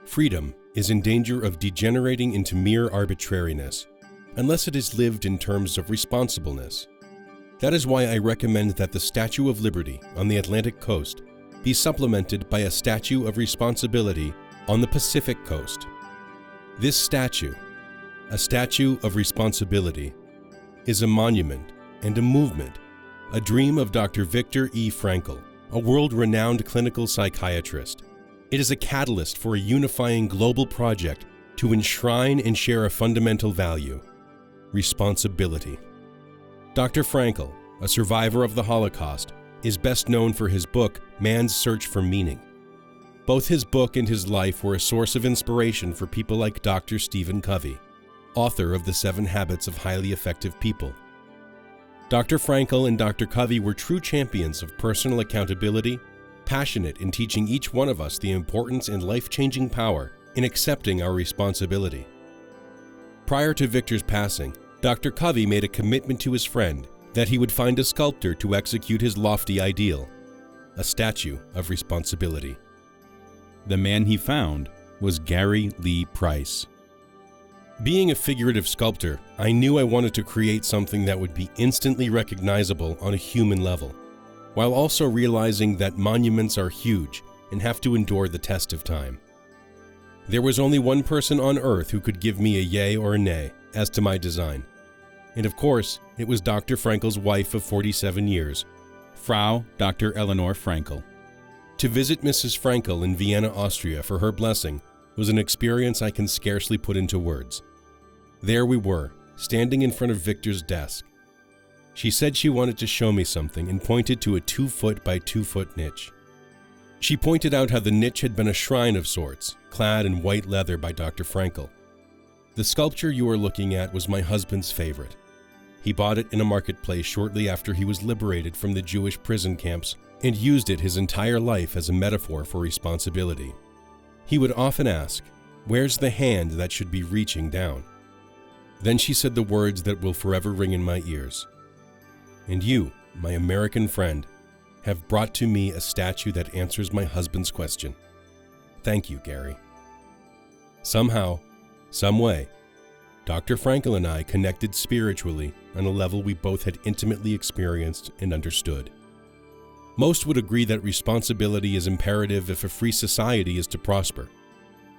Freedom is in danger of degenerating into mere arbitrariness, unless it is lived in terms of responsibleness. That is why I recommend that the Statue of Liberty on the Atlantic coast be supplemented by a Statue of Responsibility on the Pacific coast. This statue, a Statue of Responsibility, is a monument and a movement, a dream of Dr. Viktor E. Frankl, a world-renowned clinical psychiatrist. It is a catalyst for a unifying global project to enshrine and share a fundamental value: responsibility. Dr. Frankl, a survivor of the Holocaust, is best known for his book, Man's Search for Meaning. Both his book and his life were a source of inspiration for people like Dr. Stephen Covey, author of The 7 Habits of Highly Effective People. Dr. Frankl and Dr. Covey were true champions of personal accountability, passionate in teaching each one of us the importance and life-changing power in accepting our responsibility. Prior to Victor's passing, Dr. Covey made a commitment to his friend that he would find a sculptor to execute his lofty ideal, a statue of responsibility. The man he found was Gary Lee Price. Being a figurative sculptor, I knew I wanted to create something that would be instantly recognizable on a human level, while also realizing that monuments are huge and have to endure the test of time. There was only one person on earth who could give me a yay or a nay as to my design. And of course, it was Dr. Frankl's wife of 47 years, Frau Dr. Eleanor Frankl. To visit Mrs. Frankl in Vienna, Austria for her blessing was an experience I can scarcely put into words. There we were, standing in front of Victor's desk. She said she wanted to show me something and pointed to a 2-foot by 2-foot niche. She pointed out how the niche had been a shrine of sorts, clad in white leather by Dr. Frankl. The sculpture you are looking at was my husband's favorite. He bought it in a marketplace shortly after he was liberated from the Jewish prison camps and used it his entire life as a metaphor for responsibility. He would often ask, "Where's the hand that should be reaching down?" Then she said the words that will forever ring in my ears. "And you, my American friend, have brought to me a statue that answers my husband's question. Thank you, Gary." Somehow, some way, Dr. Frankl and I connected spiritually on a level we both had intimately experienced and understood. Most would agree that responsibility is imperative if a free society is to prosper.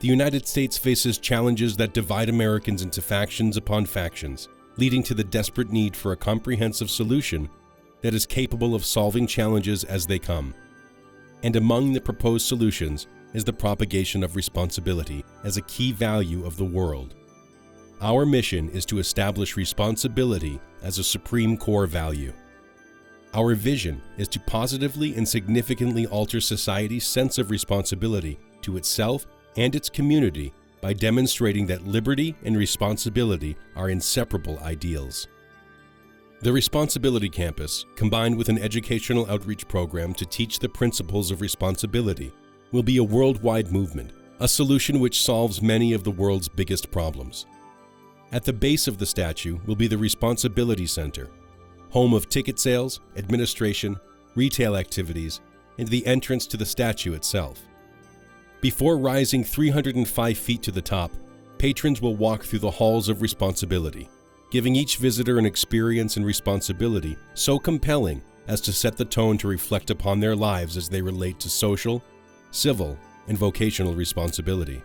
The United States faces challenges that divide Americans into factions upon factions, leading to the desperate need for a comprehensive solution that is capable of solving challenges as they come. And among the proposed solutions is the propagation of responsibility as a key value of the world. Our mission is to establish responsibility as a supreme core value. Our vision is to positively and significantly alter society's sense of responsibility to itself and its community by demonstrating that liberty and responsibility are inseparable ideals. The Responsibility Campus, combined with an educational outreach program to teach the principles of responsibility, will be a worldwide movement, a solution which solves many of the world's biggest problems. At the base of the statue will be the Responsibility Center, home of ticket sales, administration, retail activities, and the entrance to the statue itself. Before rising 305 feet to the top, patrons will walk through the halls of responsibility, giving each visitor an experience and responsibility so compelling as to set the tone to reflect upon their lives as they relate to social, civil, and vocational responsibility.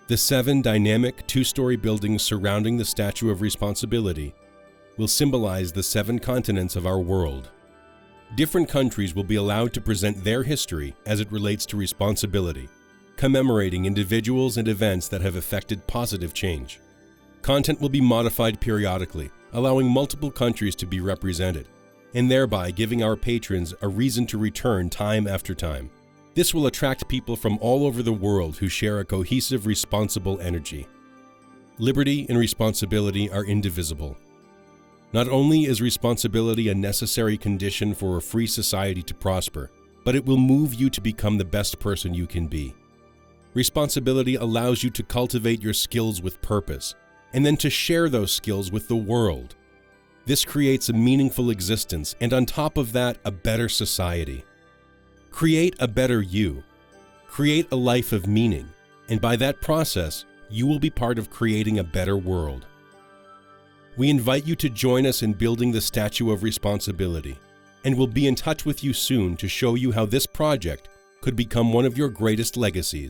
The 7 dynamic 2-story buildings surrounding the Statue of Responsibility will symbolize the 7 continents of our world. Different countries will be allowed to present their history as it relates to responsibility, commemorating individuals and events that have effected positive change. Content will be modified periodically, allowing multiple countries to be represented, and thereby giving our patrons a reason to return time after time. This will attract people from all over the world who share a cohesive, responsible energy. Liberty and responsibility are indivisible. Not only is responsibility a necessary condition for a free society to prosper, but it will move you to become the best person you can be. Responsibility allows you to cultivate your skills with purpose, and then to share those skills with the world. This creates a meaningful existence, and on top of that, a better society. Create a better you. Create a life of meaning, and by that process, you will be part of creating a better world. We invite you to join us in building the Statue of Responsibility, and we'll be in touch with you soon to show you how this project could become one of your greatest legacies.